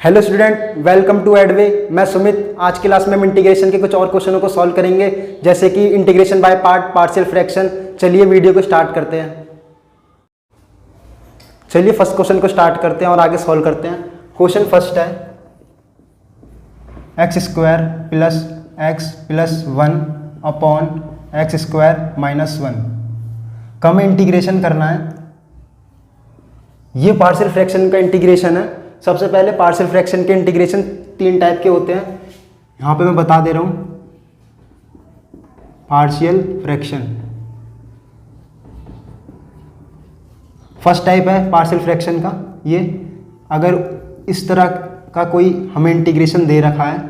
Hello student, welcome to एडवे। मैं सुमित। आज की क्लास में हम इंटीग्रेशन के कुछ और क्वेश्चनों को सॉल्व करेंगे, जैसे कि integration by part, partial fraction. चलिए वीडियो को स्टार्ट करते हैं। चलिए फर्स्ट क्वेश्चन को स्टार्ट करते हैं और आगे सॉल्व करते हैं। क्वेश्चन फर्स्ट है x square plus x plus 1 upon x square minus 1 का हमें इंटीग्रेशन करना है। ये पार्शियल फ्रैक्शन का इंटीग्रेशन है। सबसे पहले पार्शियल फ्रैक्शन के इंटीग्रेशन 3 टाइप के होते हैं। यहाँ पे मैं बता दे रहा हूँ। पार्शियल फ्रैक्शन फर्स्ट टाइप है पार्शियल फ्रैक्शन का। ये अगर इस तरह का कोई हमें इंटीग्रेशन दे रखा है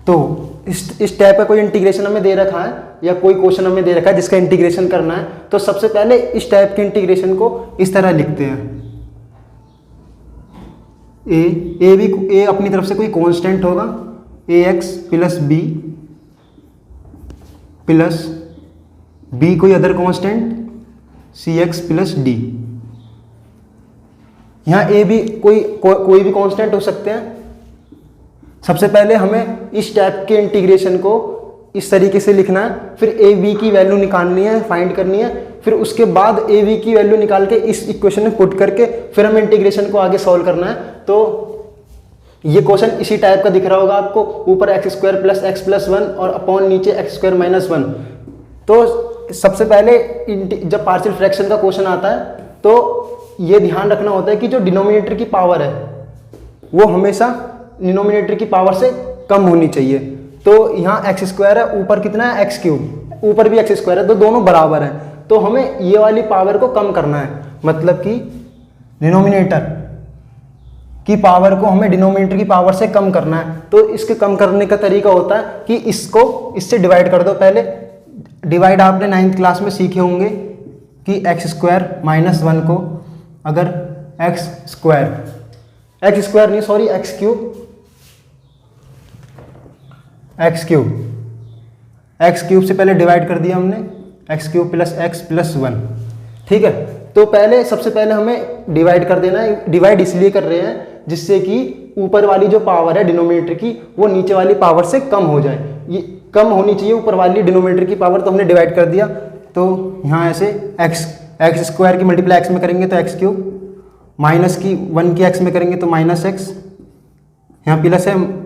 तो इस टाइप का कोई इंटीग्रेशन हमें दे रखा है या कोई क्वेश्चन हमें दे रखा है जिसका इंटीग्रेशन करना है, तो सबसे पहले इस टाइप के इंटीग्रेशन को इस तरह लिखते हैं। ए अपनी तरफ से कोई कांस्टेंट होगा, a x plus b plus b कोई other constant c x plus d. यहाँ ए भी कोई भी कांस्टेंट हो सकते हैं। सबसे पहले हमें इस टाइप के इंटीग्रेशन को इस तरीके से लिखना है, फिर ए बी की वैल्यू निकालनी है, फाइंड करनी है, फिर उसके बाद ए बी की वैल्यू निकाल के इस इक्वेशन में पुट करके फिर हम इंटीग्रेशन को आगे सॉल्व करना है। तो ये क्वेश्चन इसी टाइप का दिख रहा होगा आपको। ऊपर x square plus x plus 1 और अपॉन नीचे एक्स स्क्वायर माइनस 1। तो सबसे पहले जब पार्शियल फ्रैक्शन का क्वेश्चन आता है तो ये ध्यान रखना होता है कि जो डिनोमिनेटर की पावर है वो हमेशा डिनोमिनेटर की पावर से कम होनी चाहिए। तो यहाँ एक्स स्क्वायर है, ऊपर कितना है एक्स क्यूब, ऊपर भी एक्स स्क्वायर है, तो दोनों बराबर हैं। तो हमें ये वाली पावर को कम करना है, मतलब कि डिनोमिनेटर की पावर को हमें डिनोमिनेटर की पावर से कम करना है। तो इसके कम करने का तरीका होता है कि इसको इससे डिवाइड कर दो। पहले डिवाइड आपने 9th क्लास में सीखे होंगे कि एक्स स्क्वायर माइनस 1 को अगर एक्स स्क्वायर नहीं, सॉरी, एक्स क्यूब से पहले डिवाइड कर दिया हमने, x cube plus x plus 1। ठीक है, तो सबसे पहले हमें डिवाइड कर देना है। डिवाइड इसलिए कर रहे हैं जिससे कि ऊपर वाली जो पावर है डिनोमिनेटर की वो नीचे वाली पावर से कम हो जाए। ये कम होनी चाहिए ऊपर वाली डिनोमिनेटर की पावर, तो हमने डिवाइड कर दिया। तो यहाँ ऐसे एक्स स्क्वायर की मल्टीप्लाई एक्स में करेंगे तो एक्स क्यूब, माइनस की 1 की एक्स में करेंगे तो माइनस एक्स, यहाँ प्लस है,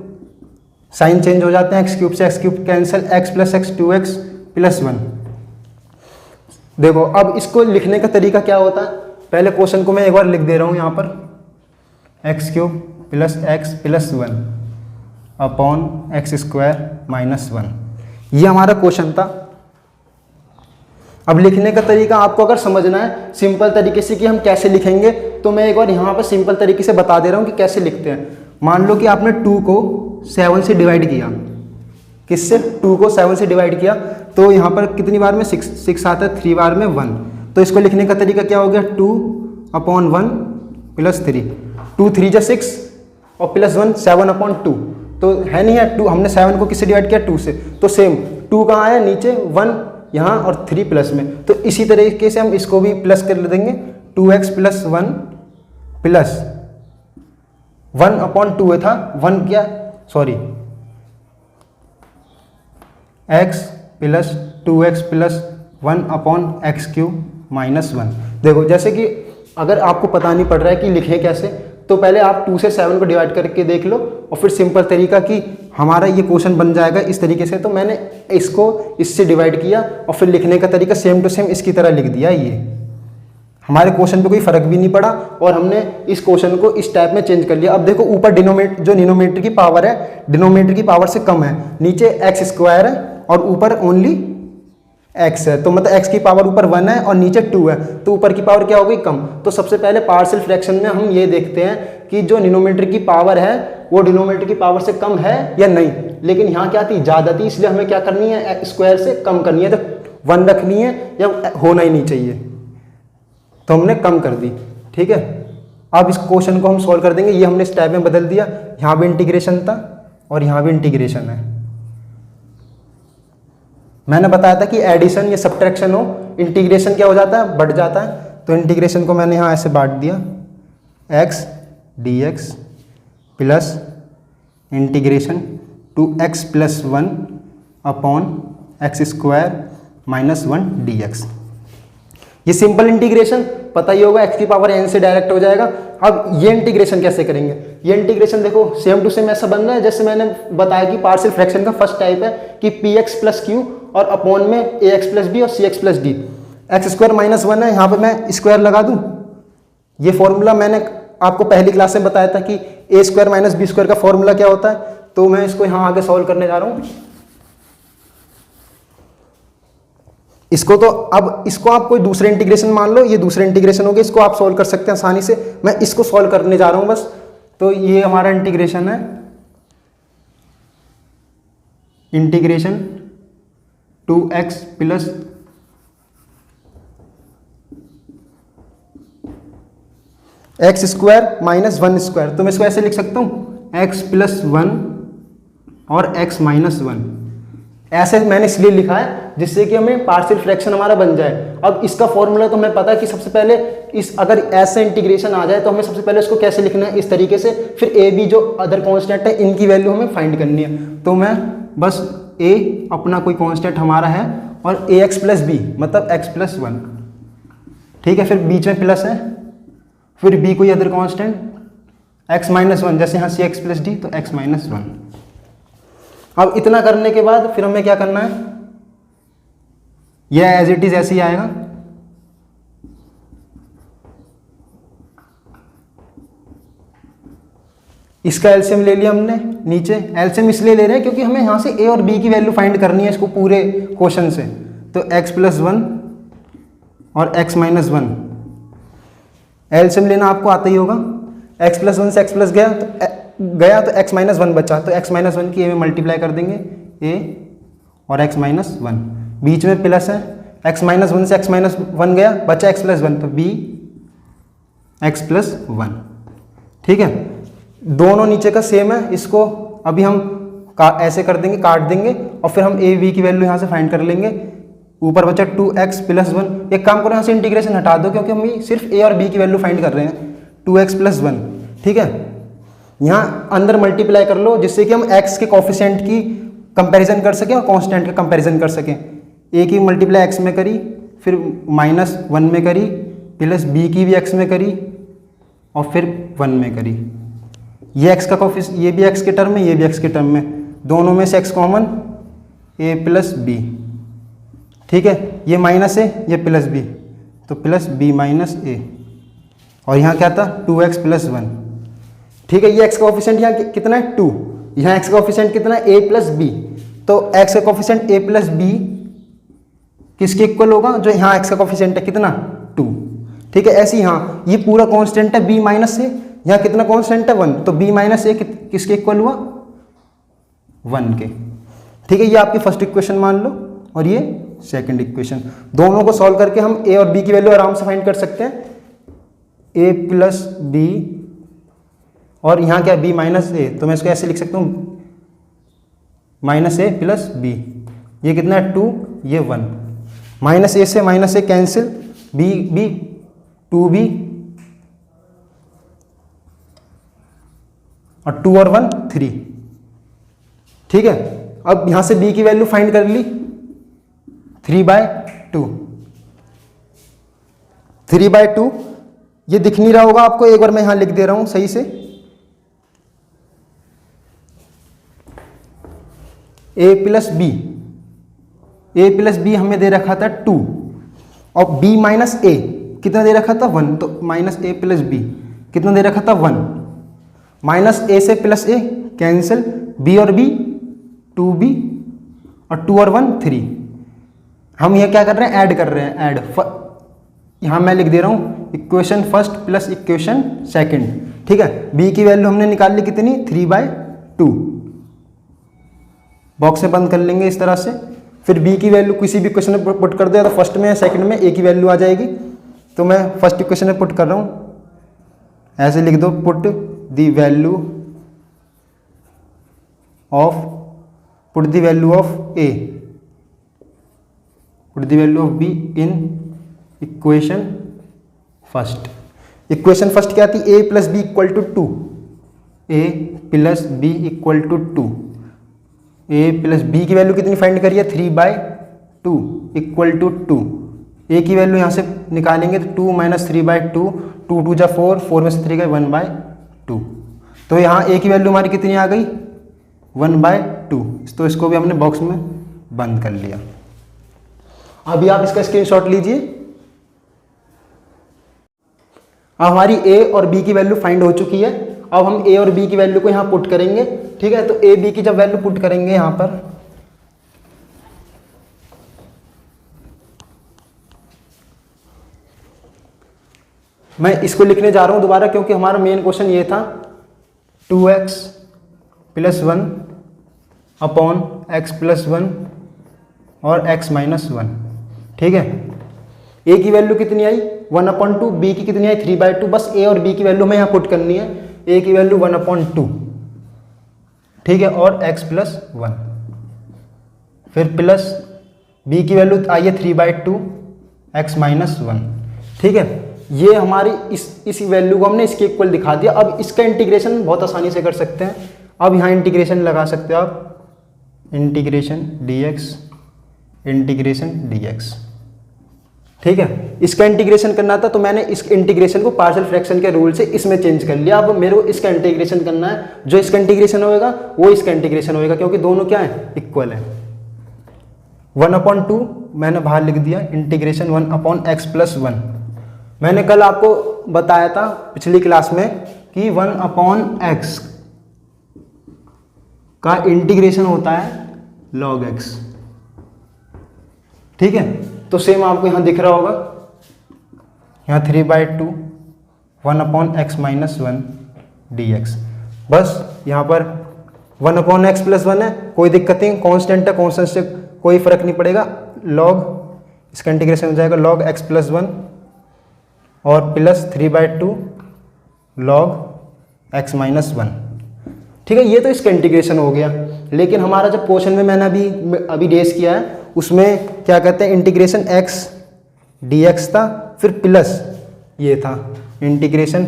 साइन चेंज हो जाते हैं, एक्स क्यूब से x cube cancel, x plus x 2x plus 1। देखो अब इसको लिखने का तरीका क्या होता है। पहले क्वेश्चन को मैं एक बार लिख दे रहा हूँ यहाँ पर, x cube plus x plus 1 upon x square minus 1। ये हमारा क्वेश्चन था। अब लिखने का तरीका आपको अगर समझना है सिंपल तरीके से कि हम कैसे लिखेंगे, तो मैं एक बार यहाँ पर सिंपल तरीके से बता दे रहा हूँ कि कैसे लिखते हैं। मान लो कि आपने 2 को 7 से डिवाइड किया। किससे? 2 को 7 से डिवाइड किया, तो यहाँ पर कितनी बार में 6 आता है, 3 बार में 1। तो इसको लिखने का तरीका क्या हो गया, 2 अपॉन 1 प्लस 3, 2 3 जा 6 और प्लस 1 7 अपॉन 2। तो है नहीं है 2, हमने 7 को किससे डिवाइड किया, 2 से। तो सेम 2 कहाँ आया, नीचे 1 यहाँ और 3 प्लस में। तो इसी तरीके से हम इसको भी प्लस कर देंगे, 2x प्लस 1 प्लस 1 अपॉन 2 था, 1 क्या, sorry, x plus 2x plus 1 upon x cube minus 1। देखो जैसे कि अगर आपको पता नहीं पड़ रहा है कि लिखें कैसे, तो पहले आप 2 से 7 को डिवाइड करके देख लो और फिर सिंपल तरीका कि हमारा ये क्वेश्चन बन जाएगा इस तरीके से। तो मैंने इसको इससे डिवाइड किया और फिर लिखने का तरीका सेम टू सेम इसकी तरह लिख दिया। ये हमारे क्वेश्चन पे कोई फर्क भी नहीं पड़ा और हमने इस क्वेश्चन को इस टाइप में चेंज कर लिया। अब देखो ऊपर डिनोमिनेटर की पावर है, डिनोमिनेटर की पावर से कम है, नीचे एक्स स्क्वायर है और ऊपर ओनली एक्स है। तो मतलब एक्स की पावर ऊपर 1 है और नीचे 2 है, तो ऊपर की पावर क्या हो गई, कम। तो सबसे पहले पार्शियल फ्रैक्शन में हम ये देखते हैं कि जो डिनोमिनेटर की पावर है वो डिनोमिनेटर की पावर से कम है या नहीं। लेकिन यहाँ क्या थी, ज़्यादा थी, इसलिए हमें क्या करनी है, स्क्वायर से कम करनी है, तो 1 रखनी है या होना ही नहीं चाहिए, तो हमने कम कर दी। ठीक है, अब इस क्वेश्चन को हम सॉल्व कर देंगे। ये हमने इस टाइप में बदल दिया, यहाँ भी इंटीग्रेशन था और यहाँ भी इंटीग्रेशन है। मैंने बताया था कि एडिशन या सब्ट्रैक्शन हो, इंटीग्रेशन क्या हो जाता है, बढ़ जाता है। तो इंटीग्रेशन को मैंने यहाँ ऐसे बांट दिया, x dx plus integration 2x plus 1 upon x square minus 1 dx। ये सिंपल इंटीग्रेशन पता ही होगा, x की पावर n से डायरेक्ट हो जाएगा। अब ये इंटीग्रेशन कैसे करेंगे, ये इंटीग्रेशन देखो सेम टू सेम ऐसा बन रहा है जैसे मैंने बताया कि पार्शियल फ्रैक्शन का फर्स्ट टाइप है कि px प्लस क्यू और अपॉन में ax प्लस बी और cx plus D. X square minus 1 है, यहाँ पे मैं स्क्वायर लगा दूँ। ये फॉर्मूला मैंने आपको पहली क्लास में बताया था कि ए स्क्वायर माइनस बी स्क्वायर का फॉर्मूला क्या होता है, तो मैं इसको यहाँ आगे सॉल्व करने जा रहा हूँ। इसको तो अब इसको आप कोई दूसरे इंटीग्रेशन मान लो, ये दूसरे इंटीग्रेशन हो गया, इसको आप सॉल्व कर सकते हैं आसानी से। मैं इसको सॉल्व करने जा रहा हूं बस। तो ये हमारा इंटीग्रेशन है, integration 2x plus x square minus 1 square. तो मैं इसको ऐसे लिख सकता हूं x प्लस 1 और x माइनस 1। ऐसे मैंने इसलिए लिखा है जिससे कि हमें पार्शियल फ्रैक्शन हमारा बन जाए। अब इसका फॉर्मूला तो हमें पता है कि सबसे पहले इस अगर ऐसे इंटीग्रेशन आ जाए तो हमें सबसे पहले इसको कैसे लिखना है, इस तरीके से। फिर ए बी जो अदर कांस्टेंट है इनकी वैल्यू हमें फाइंड करनी है। तो मैं बस ए अपना कोई कांस्टेंट हमारा है और ए एक्स प्लस बी मतलब एक्स प्लस 1, ठीक है। फिर बीच में प्लस है, फिर बी कोई अदर कांस्टेंट एक्स माइनस 1, जैसे यहाँ सी एक्स प्लस डी तो एक्स माइनस 1। अब इतना करने के बाद फिर हमें क्या करना है, यह एज इट इज ऐसे ही आएगा। इसका एलसीएम ले लिया हमने नीचे। एलसीएम इसलिए ले रहे हैं क्योंकि हमें यहां से ए और बी की वैल्यू फाइंड करनी है इसको पूरे क्वेश्चन से। तो एक्स प्लस 1 और एक्स माइनस 1 एलसीएम लेना आपको आता ही होगा। एक्स प्लस 1 से एक्स प्लस गया तो एक्स माइनस 1 बचा, तो एक्स माइनस 1 की ए में मल्टीप्लाई कर देंगे, ए और एक्स माइनस 1। बीच में प्लस है, एक्स माइनस 1 से एक्स माइनस 1 गया, बचा एक्स प्लस 1, तो बी एक्स प्लस 1, ठीक है। दोनों नीचे का सेम है, इसको अभी हम ऐसे कर देंगे, काट देंगे और फिर हम ए बी की वैल्यू यहाँ से फाइंड कर लेंगे। ऊपर बचा 2x प्लस 1। एक काम करो यहाँ से इंटीग्रेशन हटा दो क्योंकि हम सिर्फ ए और बी की वैल्यू फाइंड कर रहे हैं। 2x प्लस 1, ठीक है। यहाँ अंदर मल्टीप्लाई कर लो जिससे कि हम x के कोफिशिएंट की कंपैरिजन कर सकें और कांस्टेंट का कंपैरिजन कर सकें। a की मल्टीप्लाई x में करी, फिर माइनस 1 में करी, प्लस b की भी x में करी और फिर 1 में करी। ये x का कोफिशिएंट, ये भी x के टर्म में, ये भी x के टर्म में, दोनों में से x common, a plus b, ठीक है। ये माइनस है, ये प्लस b, तो प्लस b माइनस a। और यहाँ क्या था 2x प्लस 1, ठीक है। ये x का कोफिशिएंट यहाँ कितना है 2, यहाँ x का कोफिशिएंट कितना है a प्लस b। तो x का कोफिशिएंट a प्लस b किसके इक्वल होगा, जो यहाँ x का कोफिशिएंट है कितना 2, ठीक है। ऐसे ही यहाँ ये पूरा कांस्टेंट है b माइनस a, यहाँ कितना कांस्टेंट है 1, तो b माइनस a किसके इक्वल हुआ 1 के, ठीक है। ये आपकी फर्स्ट इक्वेशन मान लो और ये सेकंड इक्वेशन। दोनों को सॉल्व करके हम a और b की वैल्यू आराम से फाइंड कर सकते हैं। a प्लस b और यहाँ क्या b माइनस a, तो मैं इसको ऐसे लिख सकता हूँ माइनस a प्लस b। ये कितना है 2, ये 1। माइनस a से minus a cancel, b 2b और 2 और 1 3, ठीक है। अब यहाँ से b की वैल्यू फाइंड कर ली 3/2। 3/2 ये दिख नहीं रहा होगा आपको, एक बार मैं यहाँ लिख दे रहा हूँ सही से। a प्लस बी हमें दे रखा था 2 और b माइनस a कितना दे रखा था 1, तो माइनस a प्लस b कितना दे रखा था 1। माइनस a से प्लस a कैंसिल, b और b 2b और 2 और 1 3। हम यह क्या कर रहे हैं, ऐड कर रहे हैं, ऐड। यहाँ मैं लिख दे रहा हूँ equation first plus equation second, ठीक है। b की वैल्यू हमने निकाल ली कितनी 3/2, बॉक्स में बंद कर लेंगे इस तरह से। फिर b की वैल्यू किसी भी इक्वेशन में पुट कर दिया तो फर्स्ट में या सेकंड में a की वैल्यू आ जाएगी। तो मैं फर्स्ट इक्वेशन में पुट कर रहा हूँ, ऐसे लिख दो put the value of a put the value of b in equation first. Equation first क्या थी, a plus b equal to 2, a plus b equal to 2, a plus b की वैल्यू कितनी फाइंड करिए 3/2 इक्वल टू 2, ए की value यहाँ से निकालेंगे तो 2 माइनस 3/2, 2 2 जा 4, 4 में से 3 गए 1/2, तो यहाँ ए की वैल्यू हमारी कितनी आ गई 1/2, तो इसको भी हमने बॉक्स में बंद कर लिया। अभी आप इसका स्क्रीनशॉट लीजिए। अब हमारी ए और बी की वैल्यू फाइंड हो चुकी है। अब हम ए और बी की वैल्यू को यहाँ पुट करेंगे, ठीक है। तो ए बी की जब वैल्यू पुट करेंगे यहाँ पर, मैं इसको लिखने जा रहा हूँ दोबारा क्योंकि हमारा मेन क्वेश्चन ये था 2x + 1 अपॉन x + 1 और x - 1, ठीक है। ए की वैल्यू कितनी आई 1/2, बी की कितनी आई 3/2, बस ए और बी की वैल्यू हमें यहाँ पुट करनी है। ए की वैल्यू 1/2, ठीक है, और x + 1, फिर प्लस बी की वैल्यू आई है 3/2, x - 1, ठीक है। ये हमारी इस वैल्यू को हमने इसके इक्वल दिखा दिया। अब इसका इंटीग्रेशन बहुत आसानी से कर सकते हैं। अब यहाँ इंटीग्रेशन लगा सकते हो आप, इंटीग्रेशन dx, ठीक है। इसका इंटीग्रेशन करना था तो मैंने इस इंटीग्रेशन को पार्शियल फ्रैक्शन के रूल से इसमें चेंज कर लिया। अब मेरे को इसका इंटीग्रेशन करना है, जो इसका इंटीग्रेशन होएगा वो इसका इंटीग्रेशन होएगा, क्योंकि दोनों क्या है इक्वल है। 1/2 मैंने बाहर लिख दिया, इंटीग्रेशन 1/x + 1। मैंने कल आपको बताया था पिछली क्लास में कि 1/x का इंटीग्रेशन होता है log x, ठीक है। तो सेम आपको यहाँ दिख रहा होगा, यहाँ 3/2 1/x - 1 dx, बस यहाँ पर 1/x + 1 है, कोई दिक्कत नहीं, कांस्टेंट है, कांस्टेंट से कोई फर्क नहीं पड़ेगा। log इसका इंटीग्रेशन हो जाएगा log x + 1 और प्लस 3/2 log x - 1, ठीक है। ये तो इसका इंटीग्रेशन हो गया। लेकिन हमारा जब क्वेश्चन में मैंने अभी रेस किया है उसमें क्या कहते हैं, इंटीग्रेशन x dx था, फिर प्लस ये था इंटीग्रेशन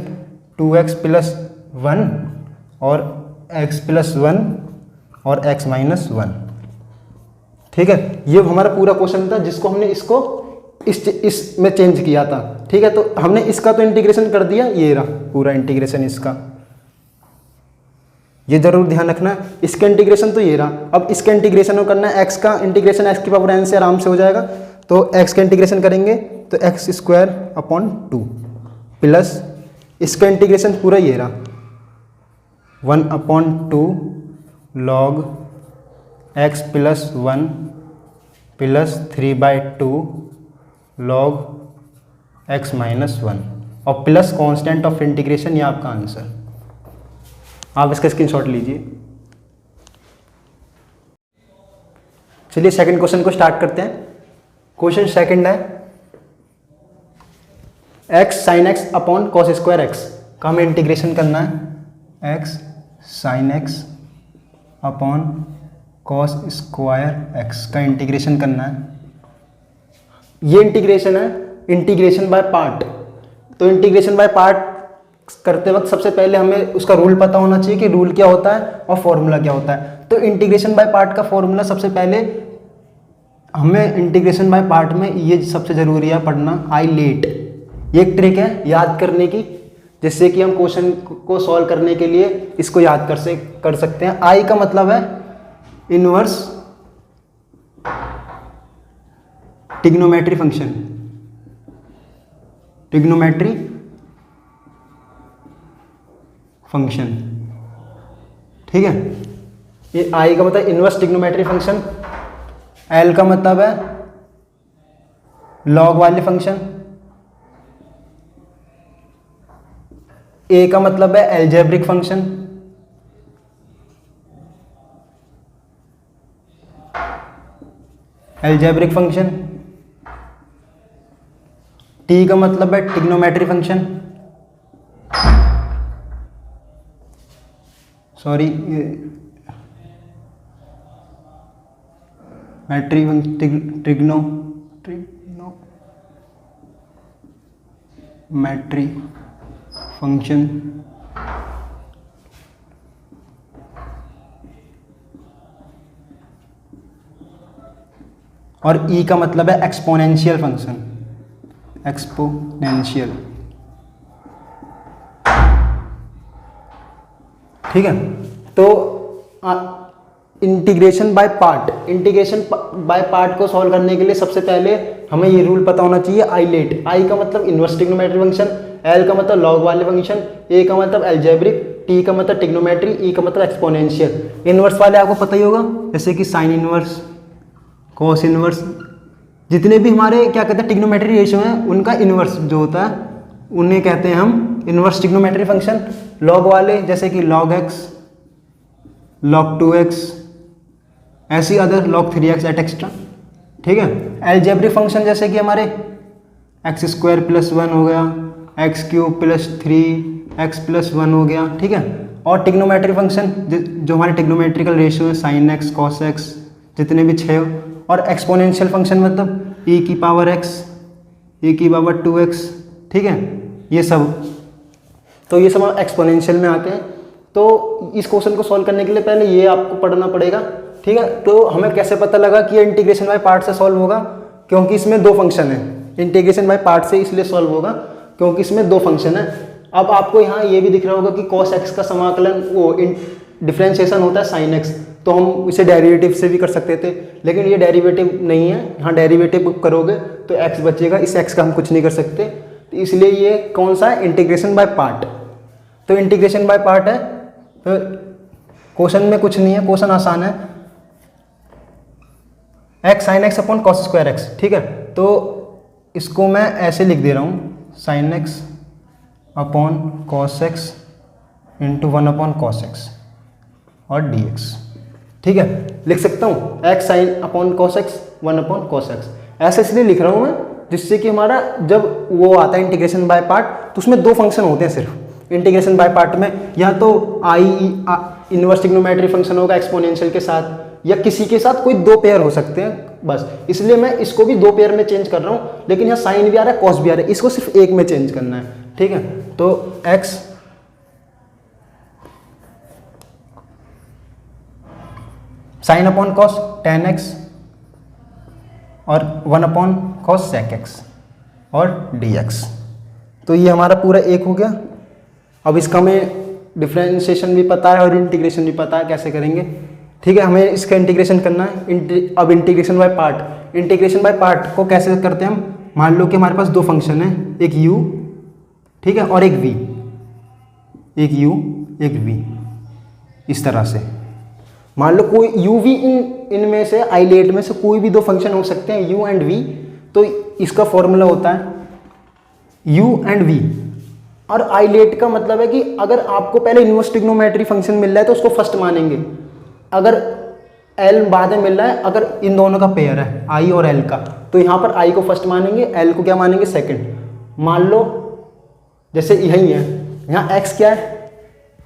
2x + 1 और x + 1 और x - 1, ठीक है। ये हमारा पूरा क्वेश्चन था जिसको हमने इसको इसमें चेंज किया था, ठीक है। तो हमने इसका तो इंटीग्रेशन कर दिया, ये रहा पूरा इंटीग्रेशन इसका, ये जरूर ध्यान रखना। इसका इंटीग्रेशन तो ये रहा। अब इसका इंटीग्रेशन करना है, x का इंटीग्रेशन x की पावर n से आराम से हो जाएगा। तो x का इंटीग्रेशन करेंगे तो x² / 2 प्लस इसका इंटीग्रेशन पूरा ये रहा 1/2 log x + 1 plus 3/2 log x - 1 और प्लस कांस्टेंट ऑफ इंटीग्रेशन, ये आपका आंसर। आप इसका स्क्रीनशॉट लीजिए। चलिए सेकंड क्वेश्चन को स्टार्ट करते हैं। क्वेश्चन सेकंड है x sin x upon cos² x का हमें इंटीग्रेशन करना है। x sin x upon cos² x का इंटीग्रेशन करना है। ये इंटीग्रेशन है इंटीग्रेशन बाय पार्ट। तो इंटीग्रेशन बाय पार्ट करते वक्त सबसे पहले हमें उसका रूल पता होना चाहिए कि रूल क्या होता है और फॉर्मूला क्या होता है। तो इंटीग्रेशन बाय पार्ट का फॉर्मूला सबसे पहले हमें इंटीग्रेशन बाय पार्ट में ये सबसे जरूरी है पढ़ना, आई लेट। ये एक ट्रिक है याद करने की, जिससे कि हम क्वेश्चन को सॉल्व करने के लिए इसको याद कर सकते हैं। आई का मतलब है inverse trigonometry function, trigonometry function, ठीक है। ये आई का मतलब इनवर्स ट्रिग्नोमेट्री फंक्शन, एल का मतलब है लॉग वाले फंक्शन, ए का मतलब है algebraic function, algebraic function, T का मतलब है trigonometry function, sorry trigno trigonometry function और ई का मतलब है एक्सपोनेंशियल फंक्शन, एक्सपोनेंशियल। ठीक है, तो integration by part, integration by part को सॉल्व करने के लिए सबसे पहले हमें ये रूल पता होना चाहिए, आईलेट। आई का मतलब इनवर्स ट्रिग्नोमेट्री फंक्शन, एल का मतलब लॉग वाले फंक्शन, ए का मतलब एल्जेब्रिक, टी का मतलब ट्रिग्नोमेट्री, ई का मतलब एक्सपोनेंशियल। इनवर्स वाले आपको पता ही होगा, जैसे कि साइन इनवर्स, कॉस इनवर्स, जितने भी हमारे क्या कहते हैं ट्रिग्नोमेट्री रेशियो हैं उनका इनवर्स जो होता है उन्हें कहते हैं हम इनवर्स ट्रिग्नोमेट्री फंक्शन। लॉग वाले जैसे कि लॉग एक्स, लॉग 2x, ऐसी other log 3x eight extra. ठीक है, एल्जेब्रिक फंक्शन जैसे कि हमारे x² + 1 हो गया, x³ + 3x + 1 हो गया। ठीक है, और ट्रिग्नोमेट्री फंक्शन जो हमारे ट्रिग्नोमेट्रिकल रेशियो है sin x, cos x, जितने भी 6। और एक्सपोनेंशियल फंक्शन मतलब e की पावर x, e की पावर 2x। ठीक है, ये सब, तो ये सब एक्सपोनेंशियल में आते हैं। तो इस क्वेश्चन को सॉल्व करने के लिए पहले ये आपको पढ़ना पड़ेगा। ठीक है, तो हमें कैसे पता लगा कि ये इंटीग्रेशन बाय पार्ट से सॉल्व होगा, क्योंकि इसमें दो फंक्शन है। इंटीग्रेशन बाय पार्ट से इसलिए सॉल्व होगा क्योंकि इसमें दो फंक्शन है। अब आपको यहाँ ये भी दिख रहा होगा कि cos x का समाकलन वो डिफ्रेंशिएशन होता है sin x, तो हम इसे डेरिवेटिव से भी कर सकते थे, लेकिन ये डेरिवेटिव नहीं है। यहाँ डेरिवेटिव करोगे तो x बचेगा, इस x का हम कुछ नहीं कर सकते, तो इसलिए ये कौन सा है, इंटीग्रेशन बाय पार्ट। तो इंटीग्रेशन बाय पार्ट है, तो क्वेश्चन में कुछ नहीं है, क्वेश्चन आसान है, x sin x upon cos square x। ठीक है, तो इसको मैं ऐसे लिख दे रहा हूँ, sin x upon cos x into 1 upon cos x और dx। ठीक है, लिख सकता हूँ x sin upon cos x 1 upon cos x, ऐसे इसलिए लिख रहा हूँ मैं जिससे कि हमारा जब वो आता है इंटीग्रेशन बाय पार्ट तो उसमें दो फंक्शन होते हैं सिर्फ। इंटीग्रेशन बाय पार्ट में या तो आई इनवर्स ट्रिग्नोमेट्री फंक्शन होगा एक्सपोनेंशियल के साथ, या किसी के साथ कोई दो पेयर हो सकते हैं बस, इसलिए मैं इसको भी दो पेयर में चेंज कर रहा हूँ। लेकिन यहाँ साइन भी आ रहा है, कॉस भी आ रहा है, इसको सिर्फ एक में चेंज करना है। ठीक है, तो x sine upon cos tan x और 1 अपॉन कॉस sec x और dx। तो ये हमारा पूरा एक हो गया। अब इसका हमें डिफरेंशिएशन भी पता है और इंटीग्रेशन भी पता है कैसे करेंगे। ठीक है, हमें इसका इंटीग्रेशन करना है। अब integration by part, integration by part को कैसे करते हैं हम, मान लो कि हमारे पास दो फंक्शन है, एक u, ठीक है, और एक v, एक u एक v, इस तरह से। मान लो कोई u v इनमें से आइलेट में से कोई भी दो फंक्शन हो सकते हैं u एंड v, तो इसका फॉर्मूला होता है u एंड v। और आइलेट का मतलब है कि अगर आपको पहले इनवर्स ट्रिग्नोमेट्री फंक्शन मिल रहा है तो उसको फर्स्ट मानेंगे, अगर L बाद में मिल रहा है, अगर इन दोनों का पेयर है I और L का, तो यहाँ पर I को फर्स्ट मानेंगे, L को क्या मानेंगे, सेकंड। मान लो जैसे यही है, यहाँ x क्या है,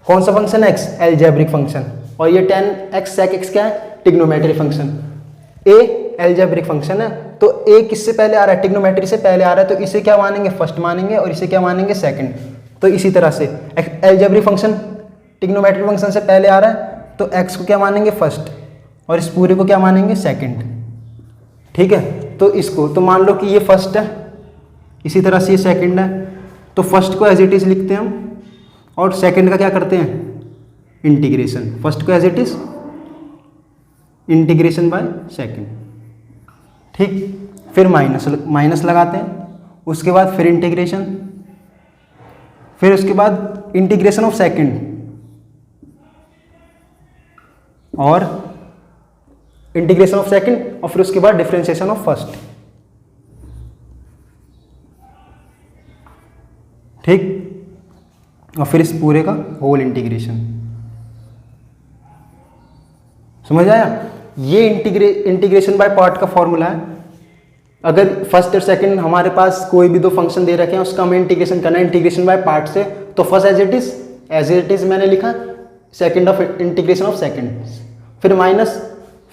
कौन सा फंक्शन है, x एल्जेब्रिक फंक्शन, और ये tan x sec x क्या है, trigonometry function. a algebraic function है, तो a किससे पहले आ रहा है, ट्रिग्नोमेट्री से पहले आ रहा है, तो इसे क्या मानेंगे, फर्स्ट मानेंगे, और इसे क्या मानेंगे, सेकंड। तो इसी तरह से एल्जेब्रिक फंक्शन ट्रिग्नोमेट्री फंक्शन से पहले आ रहा है, तो x को क्या मानेंगे, फर्स्ट, और इस पूरे को क्या मानेंगे, सेकंड। ठीक है, तो इसको तो मान लो कि ये फर्स्ट है, इसी तरह से ये सेकंड है, तो फर्स्ट को एज इट इज लिखते हैं हम, और सेकंड का क्या करते हैं, इंटीग्रेशन। फर्स्ट को as it is integration by second. ठीक, फिर माइनस लगाते हैं, उसके बाद फिर इंटीग्रेशन, फिर उसके बाद इंटीग्रेशन ऑफ सेकंड और इंटीग्रेशन ऑफ सेकंड, और फिर उसके बाद डिफरेंशिएशन ऑफ फर्स्ट। ठीक, और फिर इस पूरे का होल इंटीग्रेशन। समझ आया, ये इंटीग्रेशन बाय पार्ट का फॉर्मूला है। अगर फर्स्ट और सेकंड हमारे पास कोई भी दो फंक्शन दे रखे हैं, उसका हमें इंटीग्रेशन करना है इंटीग्रेशन बाय पार्ट से, तो फर्स्ट एज इट इज मैंने लिखा, second of integration of second, फिर माइनस,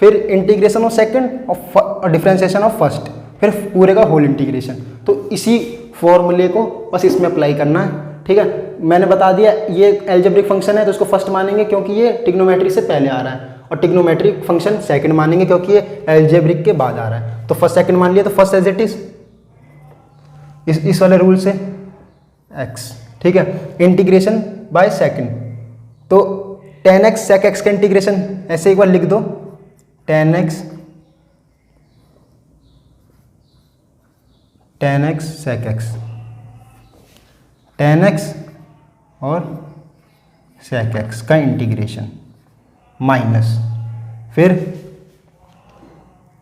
फिर इंटीग्रेशन ऑफ सेकंड और डिफरेंशिएशन ऑफ फर्स्ट। फिर पूरे का होल इंटीग्रेशन। तो इसी फॉर्मूले को बस इसमें अप्लाई करना है, ठीक है। मैंने बता दिया ये एल्जेब्रिक फंक्शन है तो इसको फर्स्ट मानेंगे क्योंकि ये ट्रिग्नोमेट्री से पहले आ रहा है, और ट्रिग्नोमेट्रिक फंक्शन सेकंड मानेंगे क्योंकि ये एल्जेब्रिक के बाद आ रहा है। तो फर्स्ट सेकंड मान लिया, तो फर्स्ट एज इट इज इस वाले रूल से x, ठीक है। इंटीग्रेशन बाय सेकंड, तो tan x sec x का इंटीग्रेशन ऐसे एक बार लिख दो, tan x sec x, tan x और sec x का इंटीग्रेशन माइनस फिर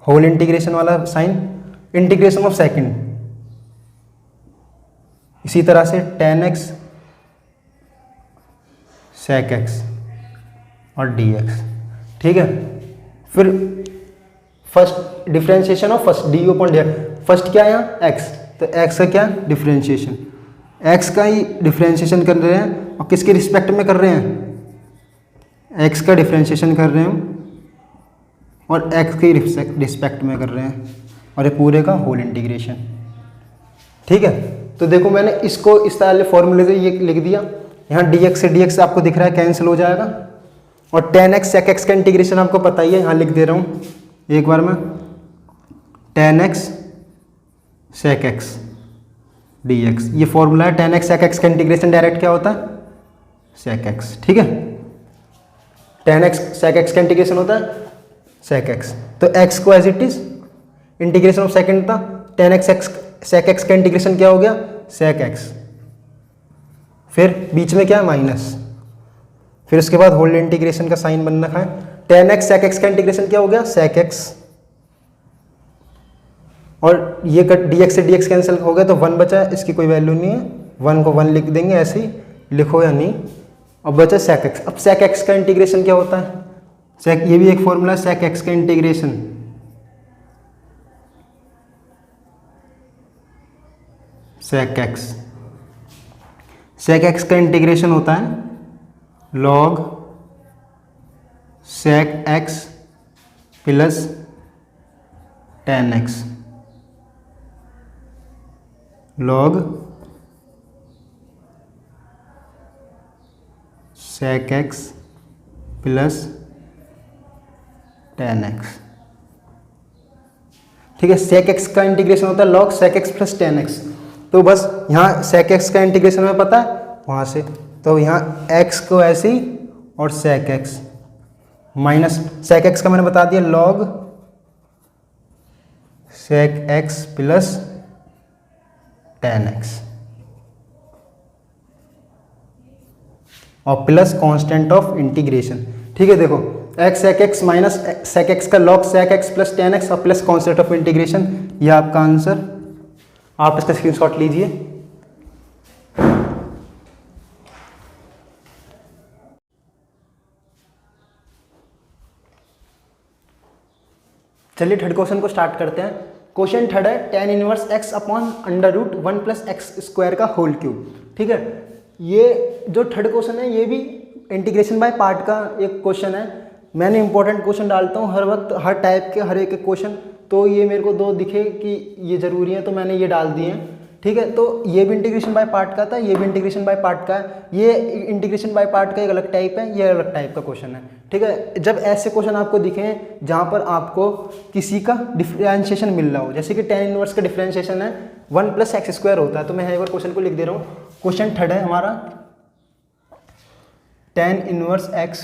होल इंटीग्रेशन वाला साइन, इंटीग्रेशन ऑफ सेकंड, इसी तरह से tan x sec x और dx, ठीक है। फिर first differentiation of first D upon D, first क्या है यहाँ x, तो x का क्या डिफरेंशिएशन, x का ही डिफरेंशिएशन कर रहे हैं और किसके रिस्पेक्ट में कर रहे हैं, x का डिफरेंशिएशन कर रहे हैं और x के रिस्पेक्ट में कर रहे हैं, और ये पूरे का होल इंटीग्रेशन, ठीक है। तो देखो मैंने इसको इस तरह फॉर्मूले से ये लिख दिया, यहाँ dx से dx आपको दिख रहा है कैंसिल हो जाएगा, और tan x sec x का इंटीग्रेशन आपको पता ही है, यहाँ लिख दे रहा हूँ एक बार मैं, tan x sec x dx, ये फॉर्मूला है। tan x sec x का इंटीग्रेशन डायरेक्ट क्या होता है, sec x, ठीक है। tan x sec x का इंटीग्रेशन होता है sec x, तो x को as it is integration of second था, tan x sec x का इंटीग्रेशन क्या हो गया, sec x, फिर बीच में क्या है माइनस, फिर उसके बाद होल इंटीग्रेशन का साइन बन रखा है, tan x sec x का इंटीग्रेशन क्या हो गया sec x, और ये dx से dx कैंसिल हो गया तो 1 बचा, इसकी कोई वैल्यू नहीं है, 1 को 1 लिख देंगे, ऐसे ही लिखो या नहीं, और बचा sec x। अब sec x का इंटीग्रेशन क्या होता है, sec, ये भी एक फॉर्मूला है sec x का इंटीग्रेशन, sec x का इंटीग्रेशन होता है log sec x plus tan x, log sec x plus tan x, ठीक है। sec x का इंटीग्रेशन होता है log sec x plus tan x, तो बस यहाँ sec x का इंटीग्रेशन हमें पता है वहाँ से, तो यहाँ x को ऐसे ही और sec x minus sec x का मैंने बता दिया log sec x plus tan x, और प्लस कांस्टेंट ऑफ इंटीग्रेशन, ठीक है। देखो x sec x minus sec x का log sec x plus tan x और प्लस कांस्टेंट ऑफ इंटीग्रेशन, ये आपका आंसर, आप इसका स्क्रीनशॉट लीजिए। चलिए थर्ड क्वेश्चन को स्टार्ट करते हैं। क्वेश्चन थर्ड है tan inverse x upon under root 1 plus x square का होल क्यूब, ठीक है। ये जो थर्ड क्वेश्चन है ये भी इंटीग्रेशन बाय पार्ट का एक क्वेश्चन है। मैंने इंपॉर्टेंट क्वेश्चन डालता हूँ हर वक्त, हर टाइप के हर एक क्वेश्चन, तो ये मेरे को 2 दिखे कि ये ज़रूरी है तो मैंने ये डाल दिए हैं, ठीक है। तो ये भी इंटीग्रेशन बाय पार्ट का था, ये भी इंटीग्रेशन बाय पार्ट का है। ये इंटीग्रेशन बाय पार्ट का एक अलग टाइप है, ये अलग टाइप का क्वेश्चन है, ठीक है। जब ऐसे क्वेश्चन आपको दिखें जहाँ पर आपको किसी का डिफरेंशिएशन मिल रहा हो, जैसे कि tan इनवर्स का डिफरेंशिएशन है 1 प्लस एक्स स्क्वायर होता है, तो मैं एक बार क्वेश्चन को लिख दे रहा हूँ। क्वेश्चन थर्ड है हमारा tan inverse x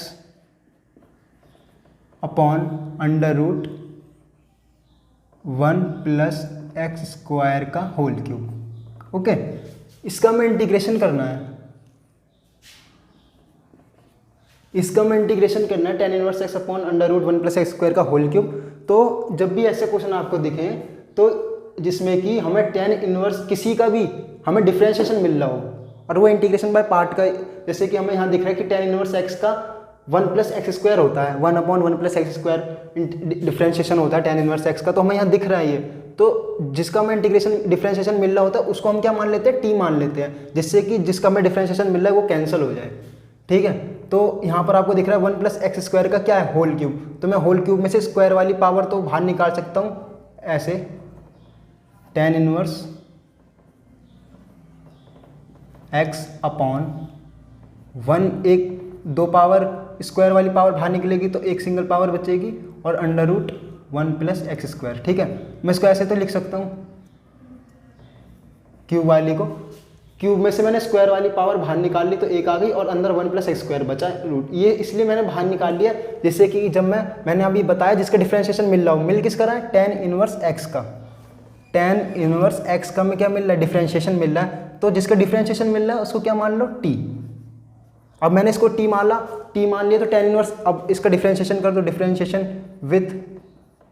upon under root 1 plus x square का होल क्यूब, ओके। इसका मैं इंटीग्रेशन करना है, इसका मैं इंटीग्रेशन करना है tan inverse x upon under root 1 plus x square का होल क्यूब। तो जब भी ऐसे क्वेश्चन आपको दिखें तो जिसमें कि हमें tan इनवर्स किसी का भी हमें डिफरेंशिएशन मिल रहा हो और वो इंटीग्रेशन बाय पार्ट का, जैसे कि हमें यहाँ दिख रहा है कि tan इनवर्स x का 1 प्लस एक्स स्क्वायर होता है, 1 upon 1 plus x square differentiation होता है tan इनवर्स x का, तो हमें यहाँ दिख रहा है ये। तो जिसका हमें इंटीग्रेशन डिफरेंशिएशन मिल रहा होता है उसको हम क्या मान लेते हैं, t मान लेते हैं, जिससे कि जिसका हमें डिफरेंशिएशन मिल रहा है वो कैंसिल हो जाए, ठीक है। तो यहाँ पर आपको दिख रहा है 1 प्लस एक्स स्क्वायर का क्या है, होल क्यूब, तो मैं होल क्यूब में से स्क्वायर वाली पावर तो बाहर निकाल सकता हूँ ऐसे, tan इनवर्स x अपॉन 1, एक 2 पावर स्क्वायर वाली पावर बाहर निकलेगी तो एक सिंगल पावर बचेगी और under root 1 plus x square. ठीक है, मैं इसको ऐसे तो लिख सकता हूँ, क्यूब वाली को, क्यूब में से मैंने स्क्वायर वाली पावर बाहर निकाल ली तो एक आ गई और अंदर 1 प्लस एक्स स्क्वायर बचा रूट। ये इसलिए मैंने बाहर निकाल लिया, जैसे कि जब मैंने अभी बताया जिसका डिफरेंशिएशन मिल रहा हो, मिल किसका रहा है, tan इनवर्स x का। tan इनवर्स x का में क्या मिल रहा है, डिफरेंशिएशन मिल रहा है, तो जिसका डिफरेंशिएशन मिल रहा है उसको क्या मान लो, t। अब मैंने इसको t मान लिया तो tan इनवर्स, अब इसका डिफरेंशिएशन कर दो, differentiation with